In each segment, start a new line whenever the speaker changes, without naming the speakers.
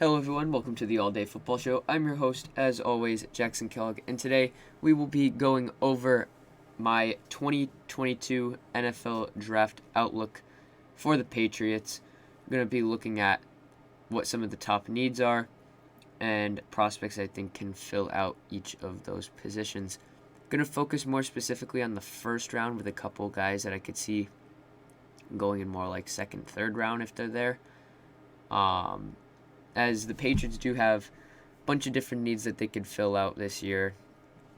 Hello everyone, welcome to the All Day Football Show. I'm your host, as always, Jackson Kellogg, and today we will be going over my 2022 NFL Draft outlook for the Patriots. I'm going to be looking at what some of the top needs are and prospects I think can fill out each of those positions. I'm going to focus more specifically on the first round with a couple guys that I could see going in more like second, third round if they're there. As the Patriots do have a bunch of different needs that they could fill out this year.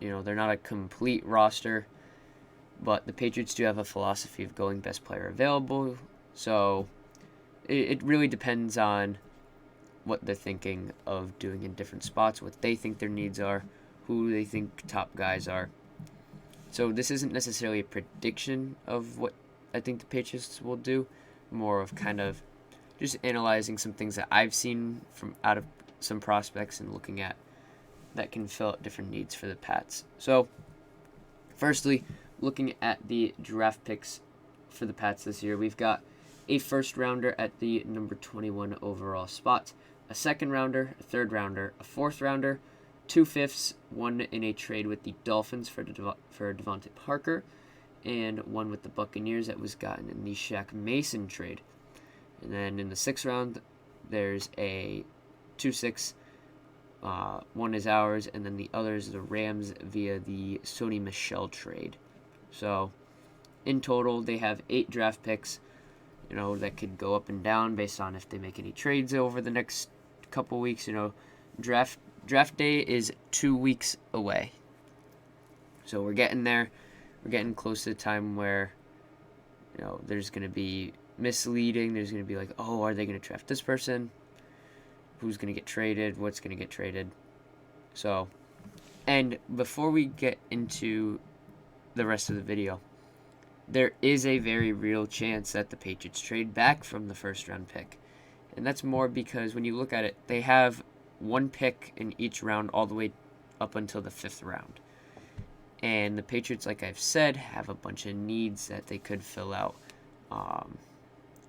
You know, they're not a complete roster, but the Patriots do have a philosophy of going best player available. So it really depends on what they're thinking of doing in different spots, what they think their needs are, who they think top guys are. So this isn't necessarily a prediction of what I think the Patriots will do, more of kind of just analyzing some things that I've seen from out of some prospects and looking at that can fill out different needs for the Pats. So, firstly, looking at the draft picks for the Pats this year, we've got a first rounder at the number 21 overall spot, a second rounder, a third rounder, a fourth rounder, 2 fifths, one in a trade with the Dolphins for Devontae Parker, and one with the Buccaneers that was gotten in the Shaq Mason trade. And then in the sixth round, there's a 2-6. One is ours, and then the other is the Rams via the Sony Michel trade. So, in total, they have 8 draft picks, that could go up and down based on if they make any trades over the next couple weeks. Draft day is 2 weeks away. So we're getting there. We're getting close to the time where, there's going to be misleading. There's going to be like, oh, are they going to draft this person? Who's going to get traded? What's going to get traded? So, and before we get into the rest of the video, there is a very real chance that the Patriots trade back from the first round pick. And that's more because when you look at it, they have one pick in each round all the way up until the 5th round. And the Patriots, like I've said, have a bunch of needs that they could fill out.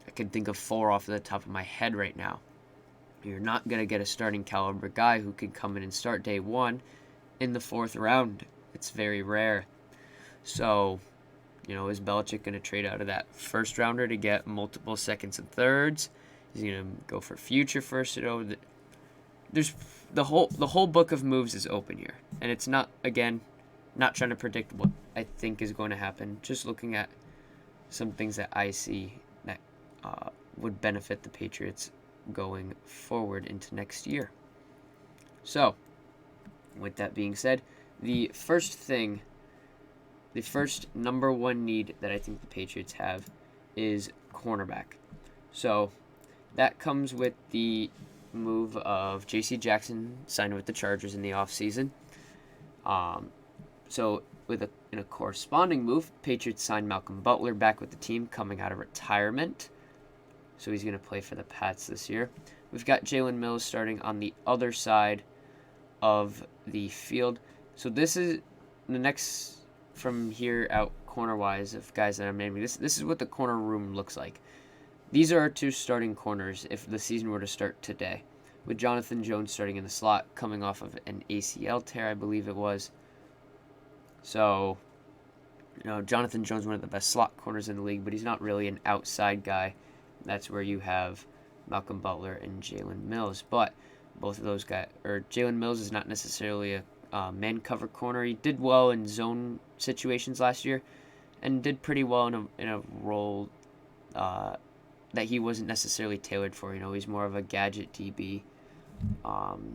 I can think of 4 off the top of my head right now. You're not going to get a starting caliber guy who can come in and start day 1 in the 4th round. It's very rare. So, is Belichick going to trade out of that first rounder to get multiple seconds and thirds? He's going to go for future first. There's the whole book of moves is open here. And it's not trying to predict what I think is going to happen. Just looking at some things that I see that would benefit the Patriots going forward into next year. So, with that being said, the first number 1 need that I think the Patriots have is cornerback. So, that comes with the move of J.C. Jackson signed with the Chargers in the offseason. So, in a corresponding move, Patriots signed Malcolm Butler back with the team coming out of retirement. So he's going to play for the Pats this year. We've got Jalen Mills starting on the other side of the field. So this is the next from here out corner-wise of guys that I'm naming. This is what the corner room looks like. These are our 2 starting corners if the season were to start today, with Jonathan Jones starting in the slot, coming off of an ACL tear, I believe it was. So, Jonathan Jones, one of the best slot corners in the league, but he's not really an outside guy. That's where you have Malcolm Butler and Jalen Mills. But both of those guys, or Jalen Mills is not necessarily a man cover corner. He did well in zone situations last year and did pretty well in a role that he wasn't necessarily tailored for. He's more of a gadget DB,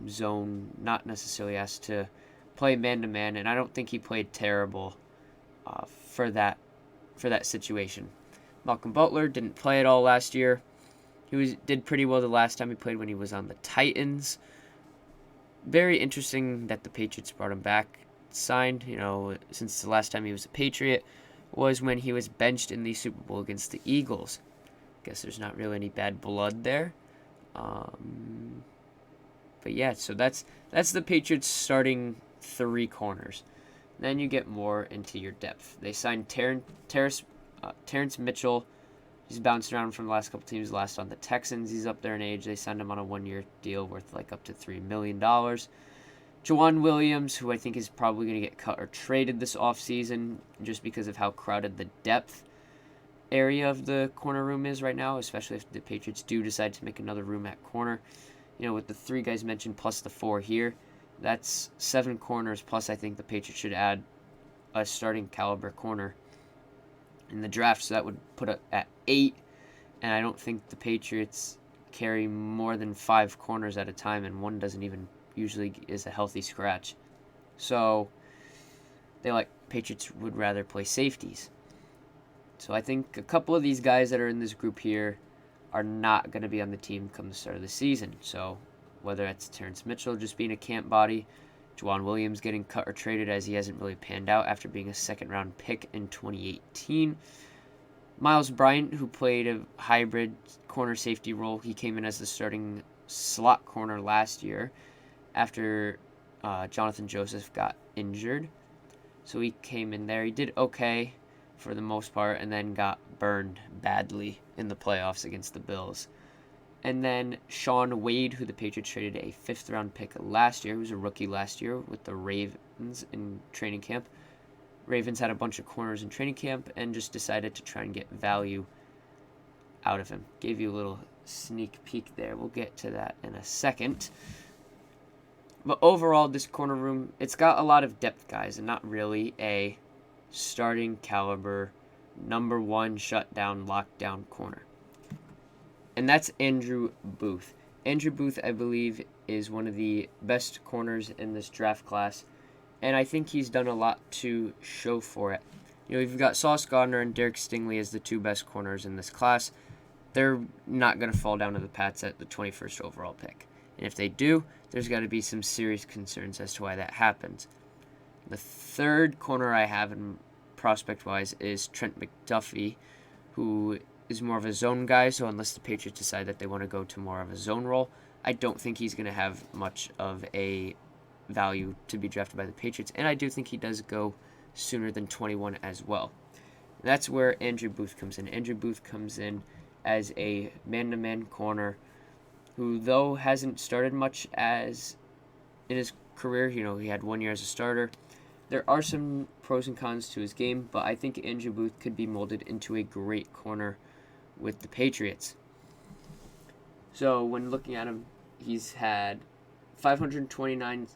zone, not necessarily asked to play man-to-man, and I don't think he played terrible for that situation. Malcolm Butler didn't play at all last year. He did pretty well the last time he played when he was on the Titans. Very interesting that the Patriots brought him back, signed, since the last time he was a Patriot was when he was benched in the Super Bowl against the Eagles. Guess there's not really any bad blood there. But yeah, so that's the Patriots starting 3 corners. Then you get more into your depth. They signed Terrence Mitchell He's bounced around from the last couple teams. Last on the Texans. He's up there in age. They signed him on a 1-year deal worth like up to $3 million. Jawan Williams, who I think is probably going to get cut or traded this offseason just because of how crowded the depth area of the corner room is right now, especially if the Patriots do decide to make another room at corner. With the 3 guys mentioned plus the 4 here, that's 7 corners, plus I think the Patriots should add a starting caliber corner in the draft, so that would put it at 8, and I don't think the Patriots carry more than 5 corners at a time, and one doesn't even usually is a healthy scratch. So Patriots would rather play safeties. So I think a couple of these guys that are in this group here are not going to be on the team come the start of the season. So whether it's Terrence Mitchell just being a camp body, Jawan Williams getting cut or traded as he hasn't really panned out after being a second-round pick in 2018. Miles Bryant, who played a hybrid corner safety role, he came in as the starting slot corner last year after Jonathan Joseph got injured. So he came in there. He did okay for the most part, and then got burned badly in the playoffs against the Bills. And then Sean Wade, who the Patriots traded a 5th-round pick last year, who was a rookie last year with the Ravens in training camp. Ravens had a bunch of corners in training camp and just decided to try and get value out of him. Gave you a little sneak peek there. We'll get to that in a second. But overall, this corner room, it's got a lot of depth guys and not really a starting caliber, number 1 shutdown, lockdown corner. And that's Andrew Booth. Andrew Booth, I believe, is one of the best corners in this draft class, and I think he's done a lot to show for it. You've got Sauce Gardner and Derek Stingley as the 2 best corners in this class. They're not going to fall down to the Pats at the 21st overall pick. And if they do, there's got to be some serious concerns as to why that happens. The 3rd corner I have in prospect-wise is Trent McDuffie, who is more of a zone guy, so unless the Patriots decide that they want to go to more of a zone role, I don't think he's going to have much of a value to be drafted by the Patriots, and I do think he does go sooner than 21 as well. That's where Andrew Booth comes in. Andrew Booth comes in as a man-to-man corner who, though hasn't started much as in his career, he had 1 year as a starter. There are some pros and cons to his game, but I think Andrew Booth could be molded into a great corner with the Patriots. So when looking at him, he's had 529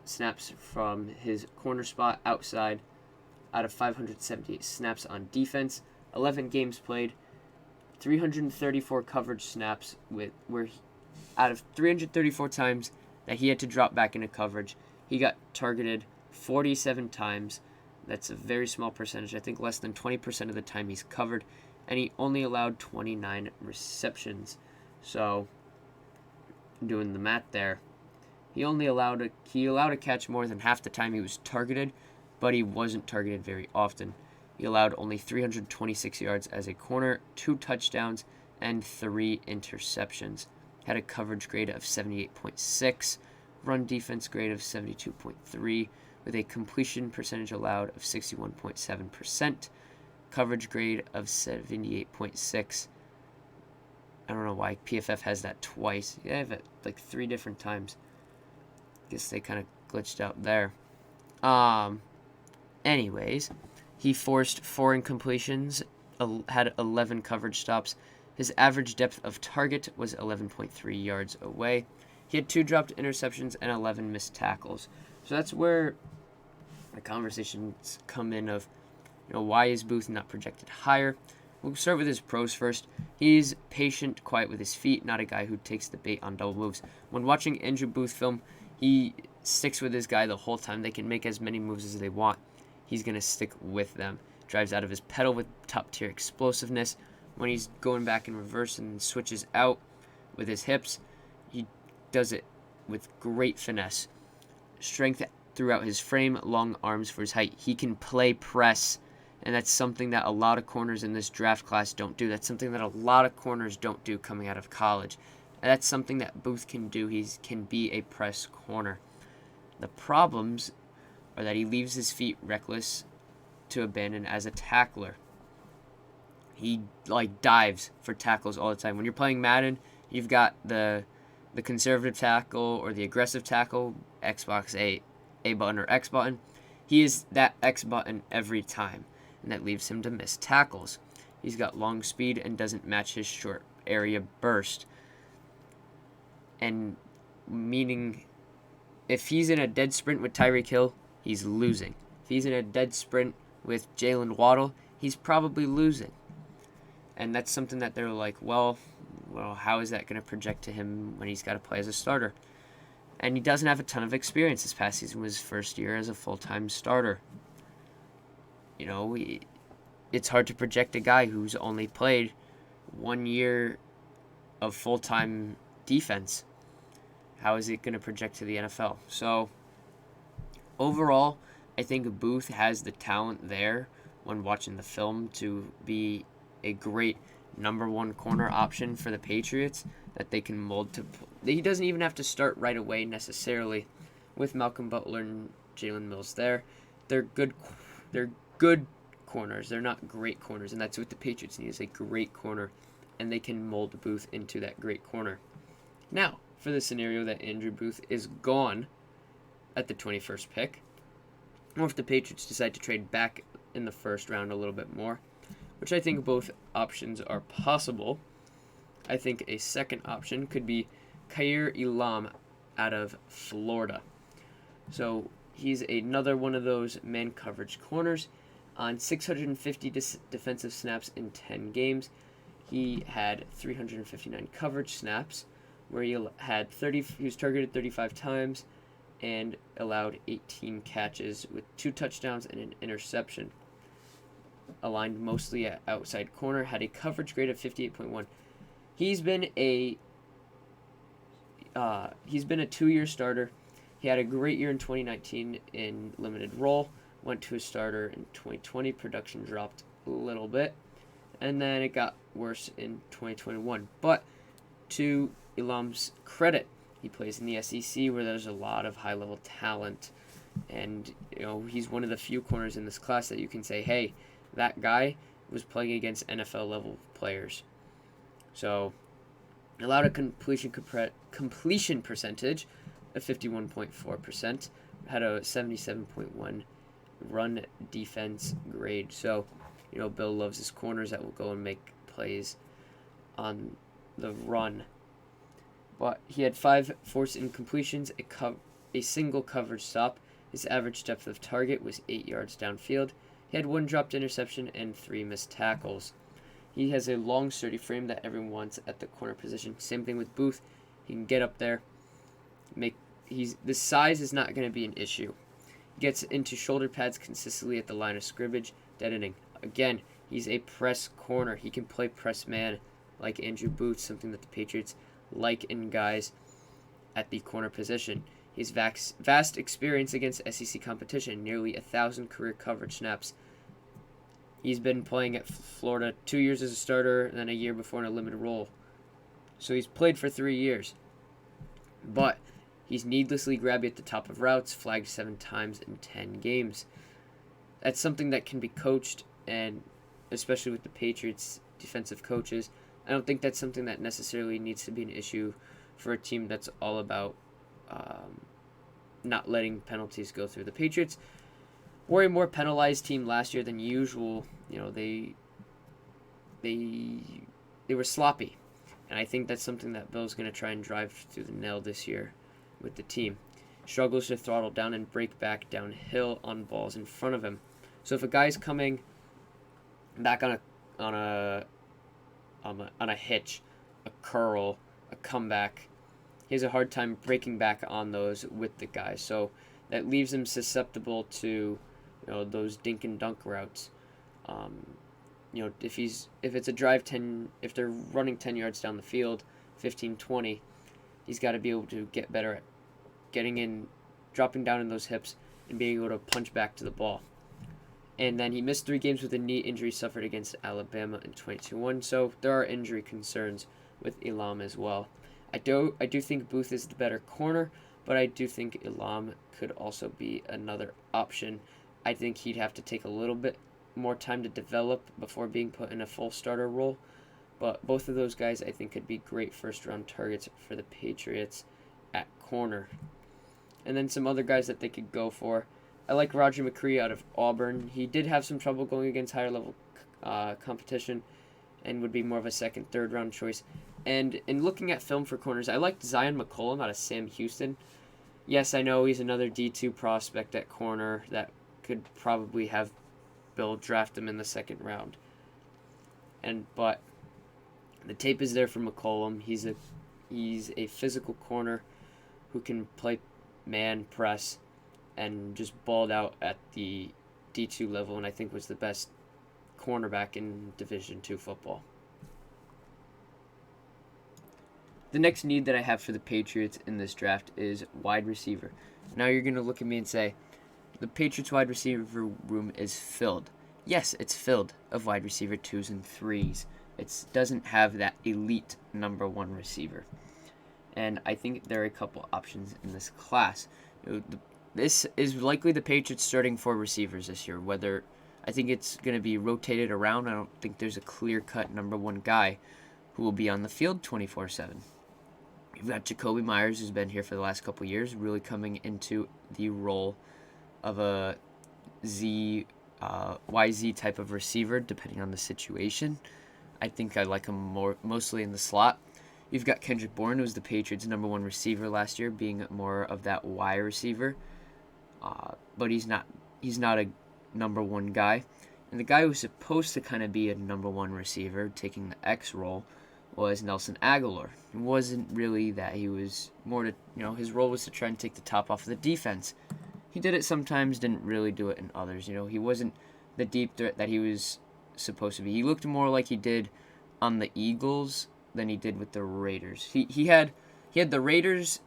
snaps from his corner spot outside out of 578 snaps on defense, 11 games played, 334 coverage snaps out of 334 times that he had to drop back into coverage, he got targeted 47 times. That's a very small percentage. I think less than 20% of the time he's covered, and he only allowed 29 receptions. So, doing the math there, he allowed a catch more than half the time he was targeted, but he wasn't targeted very often. He allowed only 326 yards as a corner, 2 touchdowns, and 3 interceptions. Had a coverage grade of 78.6, run defense grade of 72.3, with a completion percentage allowed of 61.7%, coverage grade of 78.6. I don't know why PFF has that twice. They have it like 3 different times. Guess they kind of glitched out there. Anyways, he forced 4 incompletions, had 11 coverage stops. His average depth of target was 11.3 yards away. He had 2 dropped interceptions and 11 missed tackles. So that's where the conversations come in of, why is Booth not projected higher? We'll start with his pros first. He's patient, quiet with his feet, not a guy who takes the bait on double moves. When watching Andrew Booth film, he sticks with his guy the whole time. They can make as many moves as they want. He's going to stick with them. Drives out of his pedal with top-tier explosiveness. When he's going back in reverse and switches out with his hips, he does it with great finesse. Strength throughout his frame, long arms for his height. He can play press, and that's something that a lot of corners in this draft class don't do. That's something that a lot of corners don't do coming out of college. And that's something that Booth can do. He can be a press corner. The problems are that he leaves his feet reckless to abandon as a tackler. He like dives for tackles all the time. When you're playing Madden, you've got the conservative tackle or the aggressive tackle, Xbox A button or X button. He is that X button every time, and that leaves him to miss tackles. He's got long speed and doesn't match his short area burst. And meaning if he's in a dead sprint with Tyreek Hill, he's losing. If he's in a dead sprint with Jalen Waddle, he's probably losing. And that's something that they're like, well, how is that going to project to him when he's got to play as a starter? And he doesn't have a ton of experience. This past season was his first year as a full-time starter. You know, it's hard to project a guy who's only played 1 year of full-time defense. How is it going to project to the NFL? So, overall, I think Booth has the talent there when watching the film to be a great number one corner option for the Patriots that they can mold to. He doesn't even have to start right away necessarily with Malcolm Butler and Jalen Mills there. They're good corners. They're not great corners, and that's what the Patriots need, is a great corner, and they can mold Booth into that great corner. Now, for the scenario that Andrew Booth is gone at the 21st pick, or if the Patriots decide to trade back in the first round a little bit more, which I think both options are possible. I think a second option could be Kaiir Elam out of Florida. So he's another one of those man coverage corners. On 650 defensive snaps in 10 games, he had 359 coverage snaps, where he was targeted 35 times and allowed 18 catches with 2 touchdowns and an interception. Aligned mostly at outside corner, had a coverage grade of 58.1. He's been a 2-year starter. He had a great year in 2019 in limited role. Went to a starter in 2020. Production dropped a little bit, and then it got worse in 2021. But to Elam's credit, he plays in the SEC where there's a lot of high-level talent, and he's one of the few corners in this class that you can say, hey, that guy was playing against NFL level players. So, allowed a completion percentage of 51.4%, had a 77.1 run defense grade. So, Bill loves his corners that will go and make plays on the run. But he had 5 forced incompletions, a single coverage stop. His average depth of target was 8 yards downfield. He had 1 dropped interception and 3 missed tackles. He has a long, sturdy frame that everyone wants at the corner position. Same thing with Booth. He can get up there. The size is not going to be an issue. He gets into shoulder pads consistently at the line of scrimmage, deadening. Again, he's a press corner. He can play press man like Andrew Booth, something that the Patriots like in guys at the corner position. His vast experience against SEC competition, nearly 1,000 career coverage snaps. He's been playing at Florida 2 years as a starter and then a year before in a limited role. So he's played for 3 years. But he's needlessly grabby at the top of routes, flagged 7 times in 10 games. That's something that can be coached, and especially with the Patriots defensive coaches, I don't think that's something that necessarily needs to be an issue for a team that's all about not letting penalties go through. The Patriots were a more penalized team last year than usual. They were sloppy, and I think that's something that Bill's going to try and drive through the nail this year with the team. Struggles to throttle down and break back downhill on balls in front of him. So if a guy's coming back on a hitch, a curl, a comeback, he has a hard time breaking back on those with the guy. So that leaves him susceptible to those dink and dunk routes. If it's a drive 10, if they're running 10 yards down the field, 15, 20, he's got to be able to get better at getting in, dropping down in those hips, and being able to punch back to the ball. And then he missed 3 games with a knee injury suffered against Alabama in 2021. So there are injury concerns with Elam as well. I do think Booth is the better corner, but I do think Elam could also be another option. I think he'd have to take a little bit more time to develop before being put in a full starter role. But both of those guys, I think, could be great first-round targets for the Patriots at corner. And then some other guys that they could go for. I like Roger McCree out of Auburn. He did have some trouble going against higher-level competition and would be more of a second, third-round choice. And in looking at film for corners, I liked Zion McCollum out of Sam Houston. Yes, I know he's another D2 prospect at corner that could probably have Bill draft him in the second round. But the tape is there for McCollum. He's a physical corner who can play man press and just balled out at the D2 level, and I think was the best cornerback in Division II football. The next need that I have for the Patriots in this draft is wide receiver. Now you're going to look at me and say, the Patriots wide receiver room is filled. Yes, it's filled of wide receiver 2s and 3s. It doesn't have that elite number 1 receiver. And I think there are a couple options in this class. This is likely the Patriots starting 4 receivers this year. Whether I think it's going to be rotated around. I don't think there's a clear-cut number 1 guy who will be on the field 24/7. You've got Jacoby Myers, who's been here for the last couple of years, really coming into the role of a YZ type of receiver, depending on the situation. I think I like him mostly in the slot. You've got Kendrick Bourne, who was the Patriots' number 1 receiver last year, being more of that Y receiver. But he's not a number 1 guy. And the guy who was supposed to kind of be a number 1 receiver, taking the X role, was Nelson Aguilar. It wasn't really that. He was more to, his role was to try and take the top off of the defense. He did it sometimes, didn't really do it in others. He wasn't the deep threat that he was supposed to be. He looked more like he did on the Eagles than he did with the Raiders. He had the Raiders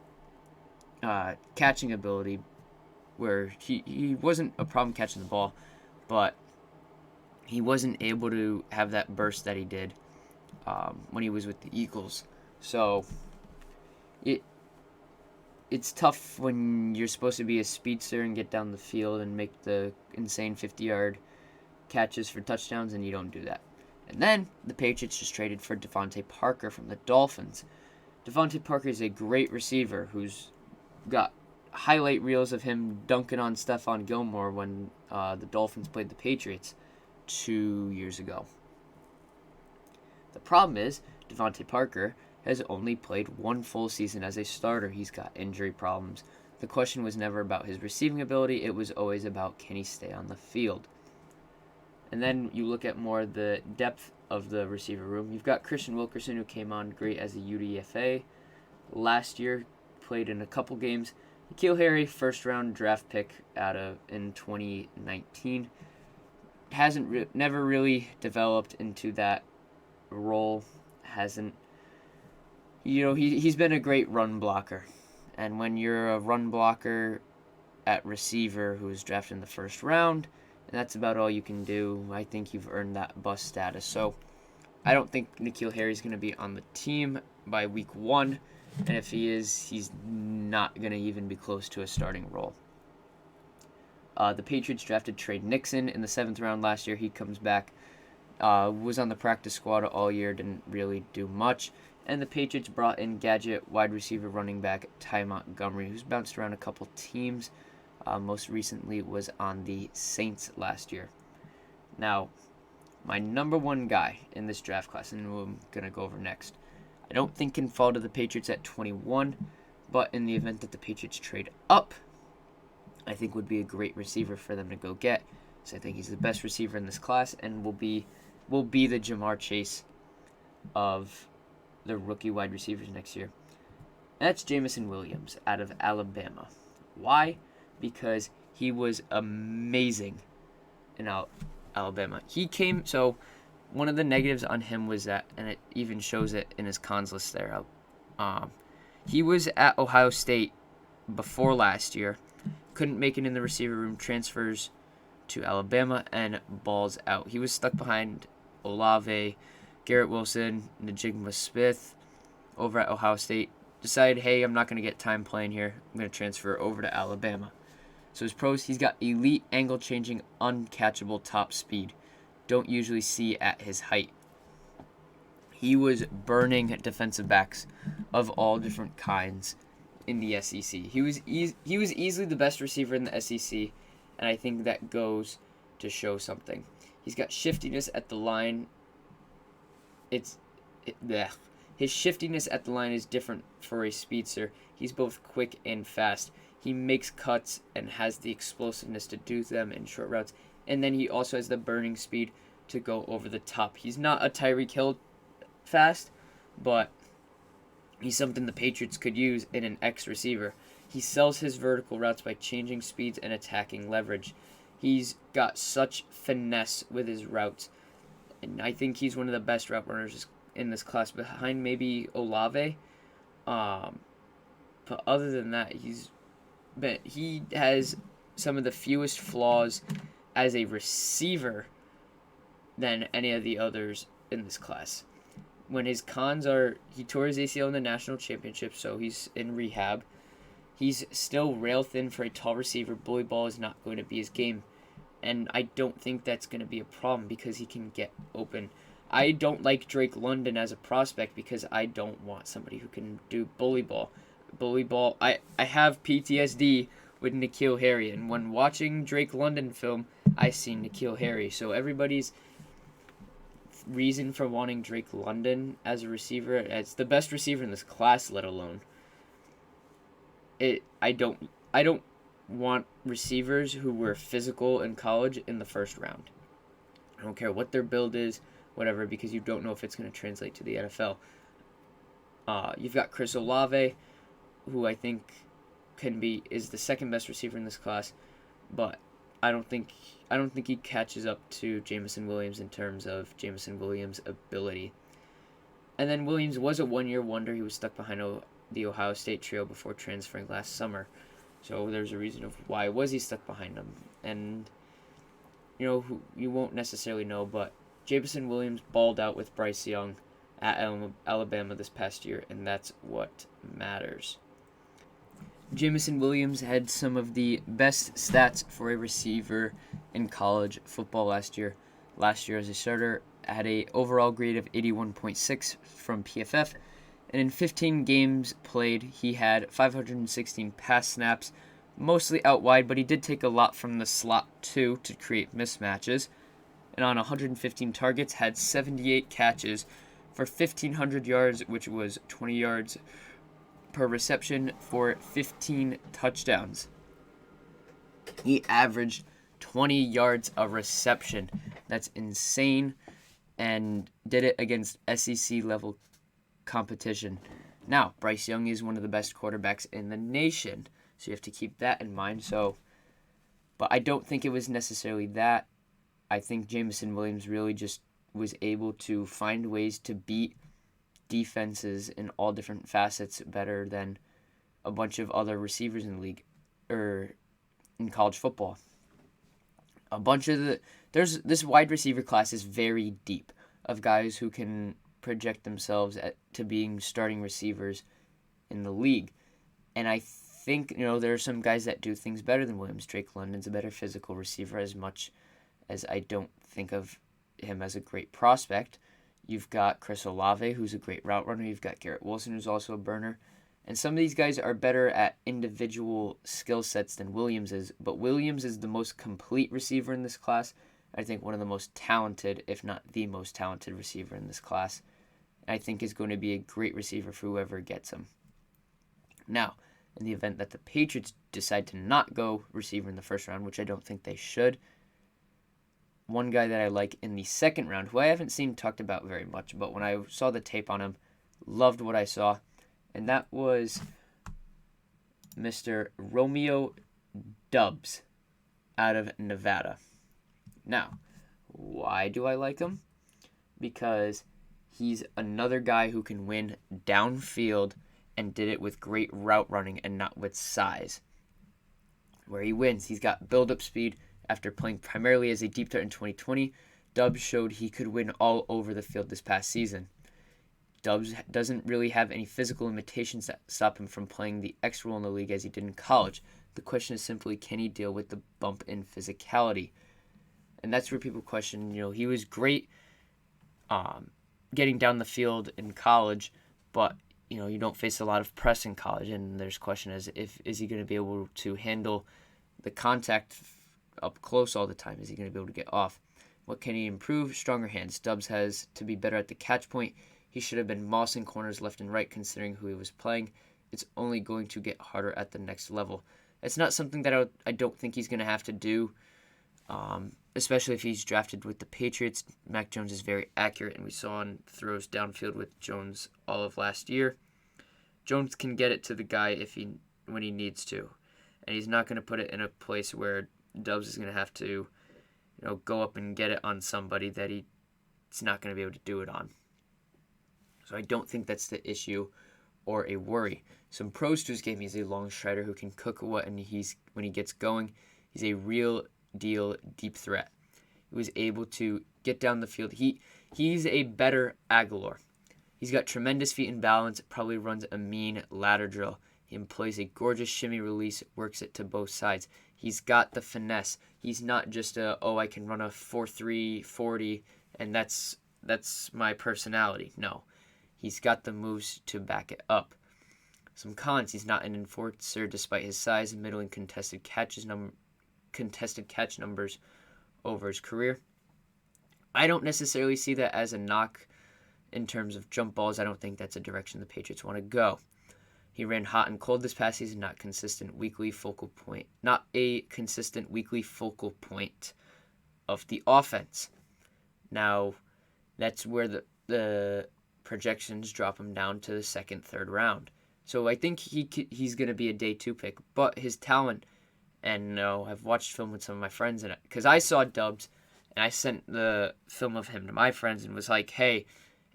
catching ability, where he wasn't a problem catching the ball, but he wasn't able to have that burst that he did when he was with the Eagles. So it's tough when you're supposed to be a speedster and get down the field and make the insane 50-yard catches for touchdowns, and you don't do that. And then the Patriots just traded for Devontae Parker from the Dolphins. Devontae Parker is a great receiver who's got highlight reels of him dunking on Stephon Gilmore when the Dolphins played the Patriots 2 years ago. The problem is Devontae Parker has only played 1 full season as a starter. He's got injury problems. The question was never about his receiving ability. It was always about, can he stay on the field? And then you look at more the depth of the receiver room. You've got Christian Wilkerson, who came on great as a UDFA last year, played in a couple games. N'Keal Harry, first-round draft pick in 2019, never really developed into that role. He's been a great run blocker, and when you're a run blocker at receiver who was drafted in the first round, and that's about all you can do, I think you've earned that bust status. So I don't think N'Keal Harry is going to be on the team by week 1, and if he is, he's not going to even be close to a starting role. The Patriots drafted Trey Nixon in the 7th round last year. He comes back, was on the practice squad all year, didn't really do much. And the Patriots brought in gadget wide receiver running back Ty Montgomery, who's bounced around a couple teams. Most recently was on the Saints last year. Now, my number 1 guy in this draft class, and who I'm going to go over next, I don't think can fall to the Patriots at 21, but in the event that the Patriots trade up, I think would be a great receiver for them to go get. So I think he's the best receiver in this class and will be the Jamar Chase of the rookie wide receivers next year. And that's Jamison Williams out of Alabama. Why? Because he was amazing in Alabama. So one of the negatives on him was that, and it even shows it in his cons list there, he was at Ohio State before last year, couldn't make it in the receiver room, transfers to Alabama, and balls out. He was stuck behind Olave, Garrett Wilson, Najigma Smith over at Ohio State. Decided, hey, I'm not going to get time playing here. I'm going to transfer over to Alabama. So his pros, he's got elite angle-changing, uncatchable top speed. don't usually see at his height. He was burning defensive backs of all different kinds in the SEC. He was easily the best receiver in the SEC, and I think that goes to show something. He's got shiftiness at the line. His shiftiness at the line is different for a speedster. He's both quick and fast. He makes cuts and has the explosiveness to do them in short routes. And then he also has the burning speed to go over the top. He's not a Tyreek Hill fast, but he's something the Patriots could use in an X receiver. He sells his vertical routes by changing speeds and attacking leverage. He's got such finesse with his routes. And I think he's one of the best route runners in this class, behind maybe Olave. But other than that, he has some of the fewest flaws as a receiver than any of the others in this class. When his cons are, he tore his ACL in the national championship, so he's in rehab. He's still rail thin for a tall receiver. Bully ball is not going to be his game. And I don't think that's going to be a problem because he can get open. I don't like Drake London as a prospect because I don't want somebody who can do bully ball. I have PTSD with N'Keal Harry, and when watching Drake London film, I see N'Keal Harry. So everybody's reason for wanting Drake London as a receiver, as the best receiver in this class, let alone. I don't want receivers who were physical in college in the first round. I don't care what their build is, whatever, because you don't know if it's going to translate to the NFL. You've got Chris Olave, who I think is the second best receiver in this class, but I don't think he catches up to Jameson Williams in terms of Jameson Williams' ability. And then Williams was a one-year wonder. He was stuck behind the Ohio State trio before transferring last summer. So there's a reason of why was he stuck behind them. And, you won't necessarily know, but Jameson Williams balled out with Bryce Young at Alabama this past year, and that's what matters. Jameson Williams had some of the best stats for a receiver in college football last year. Last year as a starter, had an overall grade of 81.6 from PFF, and in 15 games played, he had 516 pass snaps, mostly out wide, but he did take a lot from the slot too to create mismatches. And on 115 targets, had 78 catches for 1,500 yards, which was 20 yards per reception for 15 touchdowns. He averaged 20 yards a reception. That's insane, and did it against SEC level competition. Now, Bryce Young is one of the best quarterbacks in the nation, so you have to keep that in mind. But I don't think it was necessarily that. I think Jameson Williams really just was able to find ways to beat defenses in all different facets better than a bunch of other receivers in the league or in college football. This wide receiver class is very deep of guys who can project themselves to being starting receivers in the league. And I think, there are some guys that do things better than Williams. Drake London's a better physical receiver, as much as I don't think of him as a great prospect. You've got Chris Olave, who's a great route runner. You've got Garrett Wilson, who's also a burner. And some of these guys are better at individual skill sets than Williams is. But Williams is the most complete receiver in this class. I think one of the most talented, if not the most talented receiver in this class. I think is going to be a great receiver for whoever gets him. Now, in the event that the Patriots decide to not go receiver in the first round, which I don't think they should, one guy that I like in the second round, who I haven't seen talked about very much, but when I saw the tape on him, loved what I saw, and that was Mr. Romeo Doubs out of Nevada. Now, why do I like him? Because he's another guy who can win downfield and did it with great route running and not with size. Where he wins, he's got build-up speed. After playing primarily as a deep threat in 2020, Doubs showed he could win all over the field this past season. Doubs doesn't really have any physical limitations that stop him from playing the X role in the league as he did in college. The question is simply, can he deal with the bump in physicality? And that's where people question, he was great getting down the field in college, but you don't face a lot of press in college, and there's question as if is he going to be able to handle the contact up close all the time? Is he going to be able to get off? What can he improve? Stronger hands. Stubbs has to be better at the catch point. He should have been mossing corners left and right considering who he was playing. It's only going to get harder at the next level. It's not something that I don't think he's going to have to do, especially if he's drafted with the Patriots. Mac Jones is very accurate, and we saw on throws downfield with Jones all of last year. Jones can get it to the guy when he needs to, and he's not going to put it in a place where Dobbs is going to have to go up and get it on somebody that he's not going to be able to do it on. So I don't think that's the issue or a worry. Some pros to his game: he's a long strider who can cook when he gets going. He's a real deal deep threat. He was able to get down the field. He's a better Aguilar. He's got tremendous feet and balance, probably runs a mean ladder drill. He employs a gorgeous shimmy release, works it to both sides. He's got the finesse. He's not just I can run a 4.3 40 and that's my personality. No. He's got the moves to back it up. Some cons: he's not an enforcer despite his size and middling contested catch numbers over his career. I don't necessarily see that as a knock in terms of jump balls. I don't think that's a direction the Patriots want to go. He ran hot and cold this past season, not a consistent weekly focal point of the offense. Now, that's where the projections drop him down to the second, third round. So I think he's going to be a day 2 pick, but his talent, and I've watched film with some of my friends, and because I saw Dobbs, and I sent the film of him to my friends and was like, hey,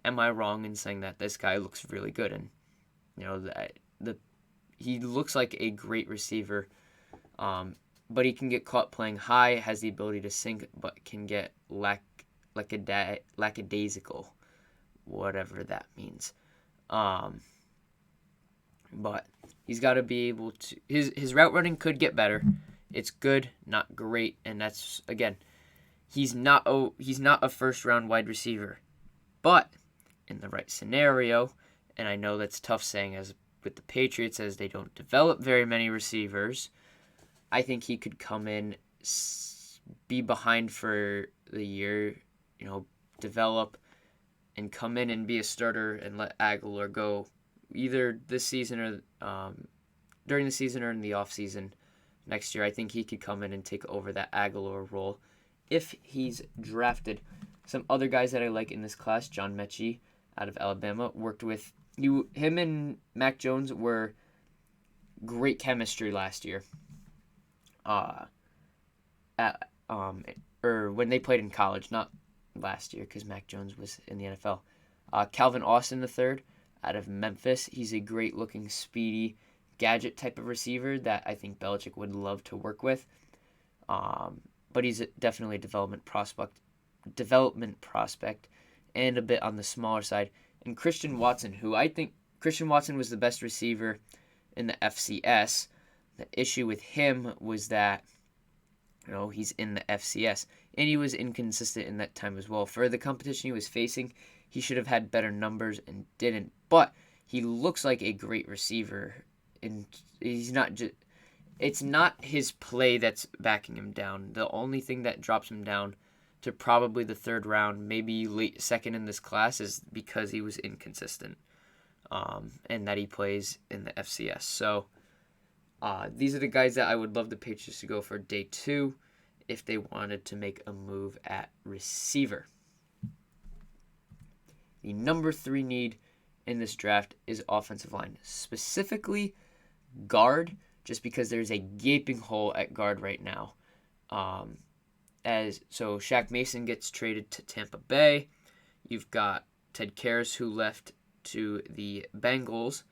am I wrong in saying that this guy looks really good? And he looks like a great receiver, but he can get caught playing high, has the ability to sink, but can get lackadaisical, whatever that means. But he's got to be able to. His route running could get better. It's good, not great, and that's again, he's not a first round wide receiver, but in the right scenario, and I know that's tough saying as with the Patriots as they don't develop very many receivers. I think he could come in, be behind for the year, develop, and come in and be a starter and let Aguilar go either this season or during the season or in the offseason next year. I think he could come in and take over that Aguilar role if he's drafted. Some other guys that I like in this class: John Mechie out of Alabama, worked with him and Mac Jones were great chemistry last year. Or when they played in college, not last year because Mac Jones was in the NFL. Calvin Austin III out of Memphis. He's a great-looking, speedy, gadget type of receiver that I think Belichick would love to work with. But he's definitely a development prospect, and a bit on the smaller side. And Christian Watson, who I think Christian Watson was the best receiver in the FCS. The issue with him was that he's in the FCS, and he was inconsistent in that time as well. For the competition he was facing, he should have had better numbers and didn't. But he looks like a great receiver, and he's not just. It's not his play that's backing him down. The only thing that drops him down to probably the third round, maybe late second in this class, is because he was inconsistent, and that he plays in the FCS. So these are the guys that I would love the Patriots to go for day 2 if they wanted to make a move at receiver. The number 3 need in this draft is offensive line, specifically guard, just because there's a gaping hole at guard right now. So Shaq Mason gets traded to Tampa Bay. You've got Ted Karras, who left to the Bengals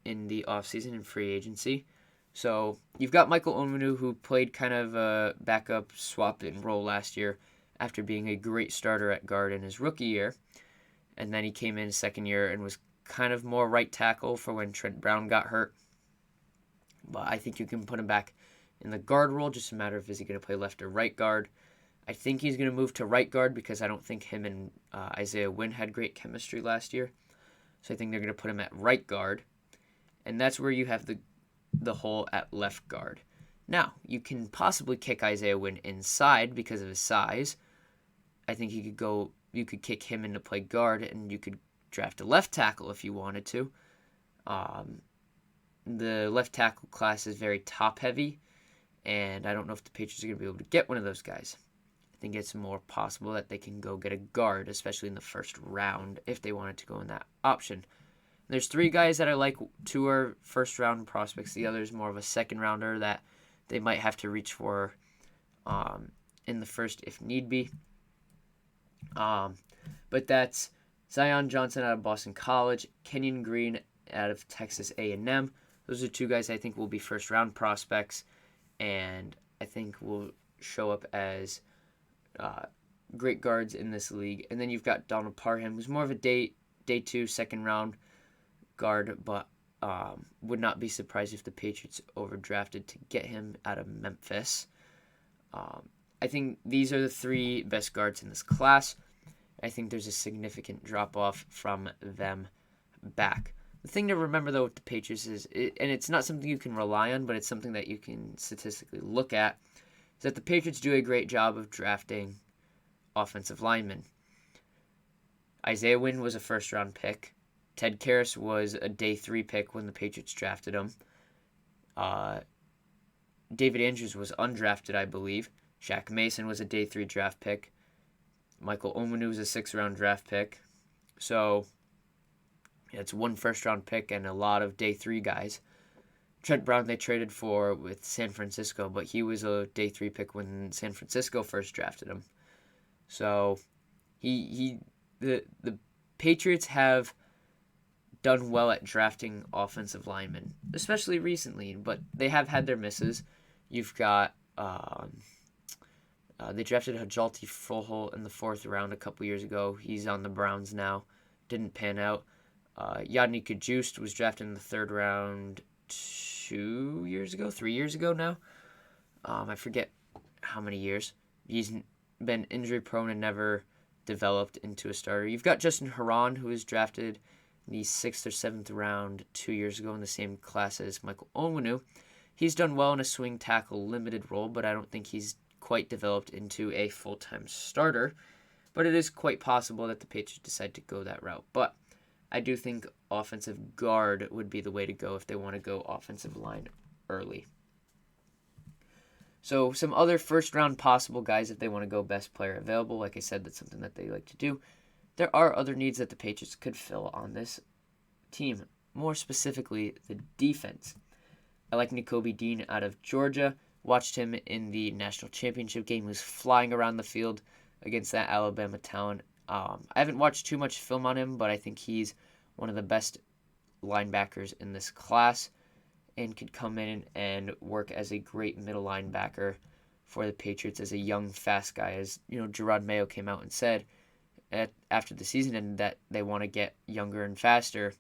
in the offseason in free agency. So you've got Michael Onwenu, who played kind of a backup swap-in role last year after being a great starter at guard in his rookie year. And then he came in his second year and was kind of more right tackle for when Trent Brown got hurt. But I think you can put him back in the guard role, just a matter of is he going to play left or right guard. I think he's going to move to right guard because I don't think him and Isaiah Wynn had great chemistry last year. So I think they're going to put him at right guard. And that's where you have the hole at left guard. Now, you can possibly kick Isaiah Wynn inside because of his size. I think you could kick him into play guard, and you could draft a left tackle if you wanted to. The left tackle class is very top heavy, and I don't know if the Patriots are going to be able to get one of those guys. I think it's more possible that they can go get a guard, especially in the first round, if they wanted to go in that option. There's 3 guys that I like. 2 are first round prospects. The other is more of a second rounder that they might have to reach for in the first if need be. But that's Zion Johnson out of Boston College, Kenyon Green out of Texas A&M. Those are 2 guys I think will be first round prospects, and I think will show up as great guards in this league. And then you've got Donald Parham, who's more of a day 2, second round guard, but would not be surprised if the Patriots overdrafted to get him out of Memphis. I think these are the 3 best guards in this class. I think there's a significant drop-off from them back. The thing to remember, though, with the Patriots is, and it's not something you can rely on, but it's something that you can statistically look at, is that the Patriots do a great job of drafting offensive linemen. Isaiah Wynn was a first-round pick. Ted Karras was a day 3 pick when the Patriots drafted him. David Andrews was undrafted, I believe. Shaq Mason was a day 3 draft pick. Michael Onwenu was a 6th-round draft pick. So it's 1 first-round pick and a lot of day 3 guys. Trent Brown they traded for with San Francisco, but he was a day 3 pick when San Francisco first drafted him. So the Patriots have done well at drafting offensive linemen, especially recently, but they have had their misses. You've got they drafted Hajalti Froholt in the 4th round a couple years ago. He's on the Browns now. Didn't pan out. Yadni Kajust was drafted in the 3rd round 3 years ago now. I forget how many years. He's been injury prone and never developed into a starter. You've got Justin Herron, who was drafted in the 6th or 7th round 2 years ago in the same class as Michael Onwenu. He's done well in a swing tackle limited role, but I don't think he's quite developed into a full-time starter. But it is quite possible that the Patriots decide to go that route. But I do think offensive guard would be the way to go if they want to go offensive line early. So some other first-round possible guys if they want to go best player available. Like I said, that's something that they like to do. There are other needs that the Patriots could fill on this team. More specifically, the defense. I like Nakobe Dean out of Georgia. Watched him in the national championship game. He was flying around the field against that Alabama talent. I haven't watched too much film on him, but I think he's one of the best linebackers in this class and could come in and work as a great middle linebacker for the Patriots as a young, fast guy. As you know, Gerard Mayo came out and said after the season ended that they want to get younger and faster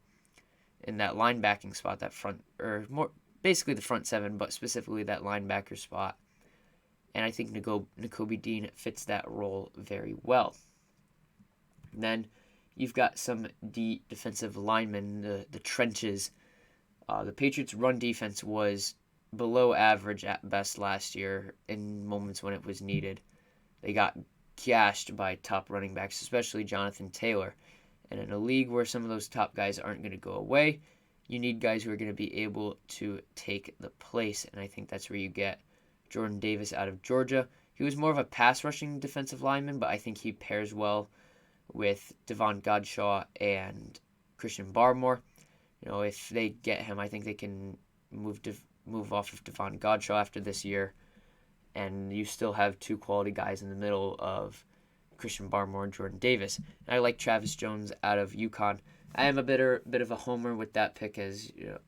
in that linebacking spot, that front, or more basically the front 7, but specifically that linebacker spot. And I think Nakobe Dean fits that role very well. And then you've got some defensive linemen, the trenches. The Patriots' run defense was below average at best last year in moments when it was needed. They got gashed by top running backs, especially Jonathan Taylor. And in a league where some of those top guys aren't going to go away, you need guys who are going to be able to take the place. And I think that's where you get Jordan Davis out of Georgia. He was more of a pass-rushing defensive lineman, but I think he pairs well with Devon Godshaw and Christian Barmore. You know, if they get him, I think they can move off of Devon Godshaw after this year, and you still have 2 quality guys in the middle of Christian Barmore and Jordan Davis. And I like Travis Jones out of UConn. I am a bit of a homer with that pick, as you know,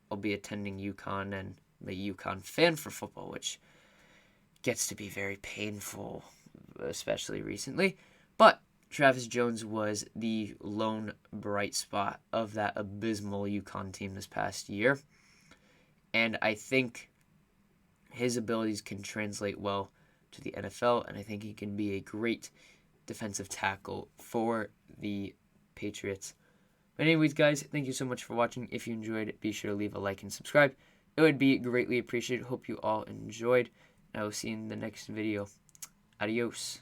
I'll be attending UConn and I'm a UConn fan for football, which gets to be very painful, especially recently. But Travis Jones was the lone bright spot of that abysmal UConn team this past year. And I think his abilities can translate well to the NFL, and I think he can be a great defensive tackle for the Patriots. But anyways, guys, thank you so much for watching. If you enjoyed it, be sure to leave a like and subscribe. It would be greatly appreciated. Hope you all enjoyed. I will see you in the next video. Adios.